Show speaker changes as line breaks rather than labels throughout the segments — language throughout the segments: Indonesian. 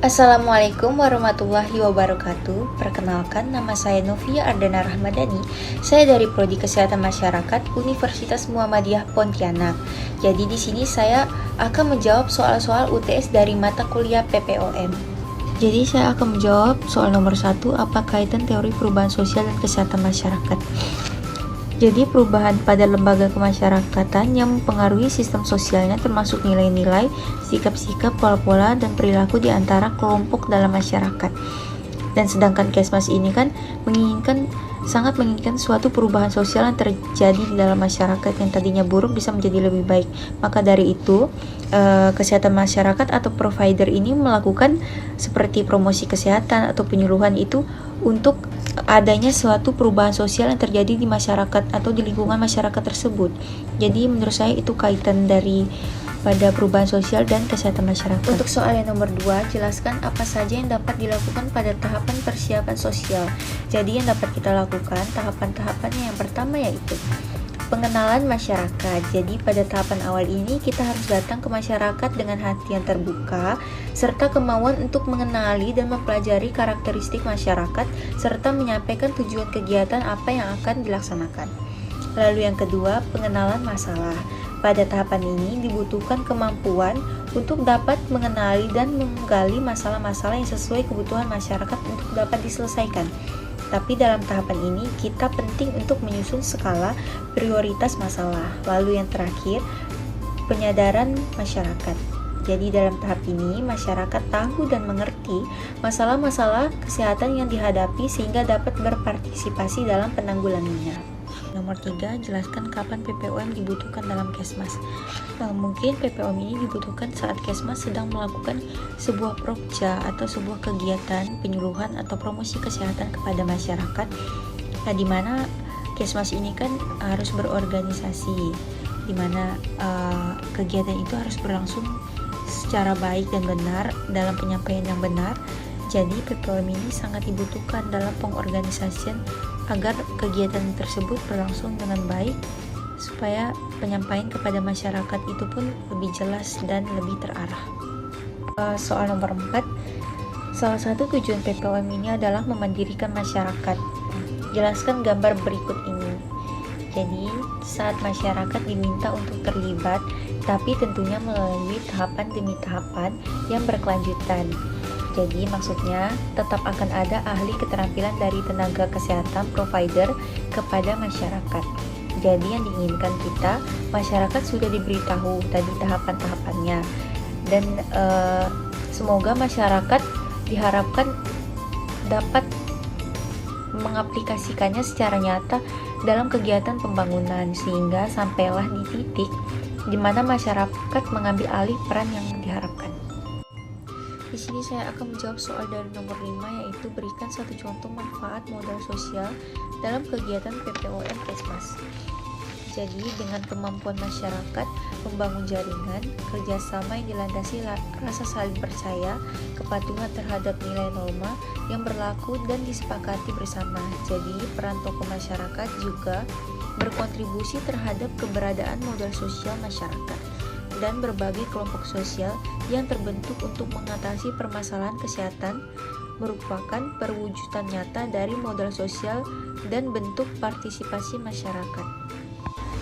Assalamualaikum warahmatullahi wabarakatuh. Perkenalkan, nama saya Novia Ardana Rahmadani. Saya dari Prodi Kesehatan Masyarakat Universitas Muhammadiyah Pontianak. Jadi di sini saya akan menjawab soal-soal UTS dari mata kuliah PPOM. Jadi saya akan menjawab soal nomor 1, apa kaitan teori perubahan sosial dan kesehatan masyarakat. Jadi perubahan pada lembaga kemasyarakatan yang mempengaruhi sistem sosialnya termasuk nilai-nilai, sikap-sikap, pola-pola, dan perilaku di antara kelompok dalam masyarakat. Dan sedangkan Kesmas ini kan sangat menginginkan suatu perubahan sosial yang terjadi di dalam masyarakat yang tadinya buruk bisa menjadi lebih baik. Maka dari itu, kesehatan masyarakat atau provider ini melakukan seperti promosi kesehatan atau penyuluhan itu untuk adanya suatu perubahan sosial yang terjadi di masyarakat atau di lingkungan masyarakat tersebut. Jadi menurut saya itu kaitan dari pada perubahan sosial dan kesehatan masyarakat. Untuk soal yang nomor 2, jelaskan apa saja yang dapat dilakukan pada tahapan persiapan sosial. Jadi yang dapat kita lakukan tahapan-tahapannya yang pertama yaitu pengenalan masyarakat. Jadi pada tahapan awal ini kita harus datang ke masyarakat dengan hati yang terbuka serta kemauan untuk mengenali dan mempelajari karakteristik masyarakat serta menyampaikan tujuan kegiatan apa yang akan dilaksanakan. Lalu yang kedua, pengenalan masalah. Pada tahapan ini dibutuhkan kemampuan untuk dapat mengenali dan menggali masalah-masalah yang sesuai kebutuhan masyarakat untuk dapat diselesaikan. Tapi dalam tahapan ini kita penting untuk menyusun skala prioritas masalah. Lalu yang terakhir, penyadaran masyarakat. Jadi dalam tahap ini masyarakat tahu dan mengerti masalah-masalah kesehatan yang dihadapi sehingga dapat berpartisipasi dalam penanggulangannya. Nomor 3, jelaskan kapan PPOM dibutuhkan dalam Kesmas. Mungkin PPOM ini dibutuhkan saat Kesmas sedang melakukan sebuah prokja atau sebuah kegiatan penyuluhan atau promosi kesehatan kepada masyarakat. Nah, di mana Kesmas ini kan harus berorganisasi, di mana kegiatan itu harus berlangsung secara baik dan benar dalam penyampaian yang benar. Jadi PPOM ini sangat dibutuhkan dalam pengorganisasian agar kegiatan tersebut berlangsung dengan baik supaya penyampaian kepada masyarakat itu pun lebih jelas dan lebih terarah. Soal nomor 4, salah satu tujuan PPOM ini adalah memandirikan masyarakat. Jelaskan gambar berikut ini. Jadi saat masyarakat diminta untuk terlibat, tapi tentunya melalui tahapan demi tahapan yang berkelanjutan. Jadi maksudnya tetap akan ada ahli keterampilan dari tenaga kesehatan provider kepada masyarakat. Jadi yang diinginkan kita, masyarakat sudah diberitahu tadi tahapan-tahapannya. Dan semoga masyarakat diharapkan dapat mengaplikasikannya secara nyata dalam kegiatan pembangunan sehingga sampailah di titik di mana masyarakat mengambil alih peran yang diharapkan. Di sini saya akan menjawab soal dari nomor 5 yaitu berikan satu contoh manfaat modal sosial dalam kegiatan PPOM Kesmas. Jadi dengan kemampuan masyarakat membangun jaringan, kerjasama yang dilandasi rasa saling percaya, kepatuhan terhadap nilai norma yang berlaku dan disepakati bersama. Jadi peran tokoh masyarakat juga berkontribusi terhadap keberadaan modal sosial masyarakat dan berbagai kelompok sosial yang terbentuk untuk mengatasi permasalahan kesehatan merupakan perwujudan nyata dari modal sosial dan bentuk partisipasi masyarakat.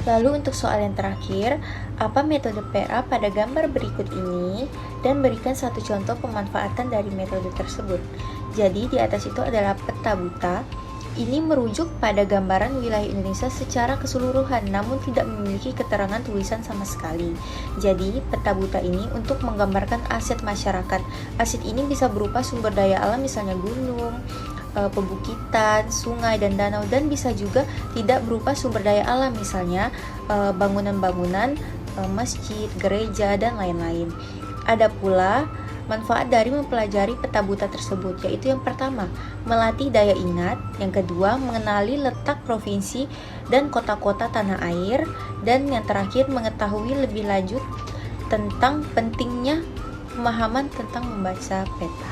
Lalu untuk soal yang terakhir, apa metode PA pada gambar berikut ini dan berikan satu contoh pemanfaatan dari metode tersebut. Jadi di atas itu adalah peta buta. Ini merujuk pada gambaran wilayah Indonesia secara keseluruhan namun tidak memiliki keterangan tulisan sama sekali. Jadi peta buta ini untuk menggambarkan aset masyarakat. Aset ini bisa berupa sumber daya alam misalnya gunung, pebukitan, sungai dan danau, dan bisa juga tidak berupa sumber daya alam misalnya bangunan-bangunan, masjid, gereja dan lain-lain. Ada pula manfaat dari mempelajari peta buta tersebut, yaitu yang pertama, melatih daya ingat, yang kedua, mengenali letak provinsi dan kota-kota tanah air, dan yang terakhir, mengetahui lebih lanjut tentang pentingnya pemahaman tentang membaca peta.